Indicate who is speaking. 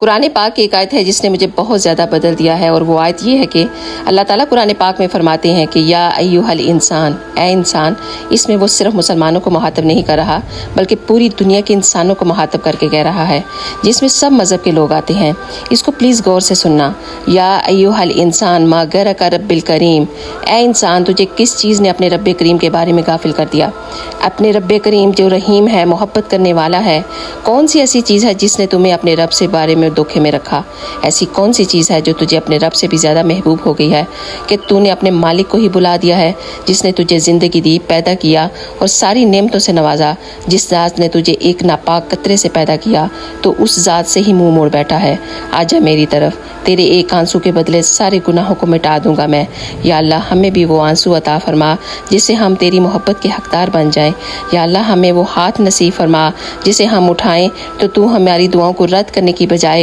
Speaker 1: قرآن پاک کی ایک آیت ہے جس نے مجھے بہت زیادہ بدل دیا ہے، اور وہ آیت یہ ہے کہ اللہ تعالیٰ قرآن پاک میں فرماتے ہیں کہ یا ایھا الانسان، اے انسان۔ اس میں وہ صرف مسلمانوں کو مخاطب نہیں کر رہا بلکہ پوری دنیا کے انسانوں کو مخاطب کر کے کہہ رہا ہے، جس میں سب مذہب کے لوگ آتے ہیں۔ اس کو پلیز غور سے سننا۔ یا ایھا الانسان ما غرک رب الکریم، اے انسان تجھے کس چیز نے اپنے رب کریم کے بارے میں غافل کر دیا؟ اپنے رب کریم جو رحیم ہے، محبت کرنے والا ہے، کون سی ایسی چیز ہے جس نے تمہیں اپنے رب سے بارے میں دھوکے میں رکھا؟ ایسی کون سی چیز ہے جو تجھے اپنے رب سے بھی زیادہ محبوب ہو گئی ہے کہ تو نے اپنے مالک کو ہی بلا دیا ہے، جس نے تجھے زندگی دی، پیدا کیا اور ساری نعمتوں سے نوازا؟ جس ذات نے تجھے ایک ناپاک قطرے سے پیدا کیا تو اس ذات سے ہی منہ موڑ بیٹھا ہے۔ آجا میری طرف، تیرے ایک آنسو کے بدلے سارے گناہوں کو مٹا دوں گا میں۔ یا اللہ ہمیں بھی وہ آنسو عطا فرما جس سے ہم تیری محبت کے حقدار بن جائیں۔ یا اللہ ہمیں وہ ہاتھ نصیب فرما جسے ہم اٹھائیں تو ہماری دعاؤں کو رد کرنے کی بجائے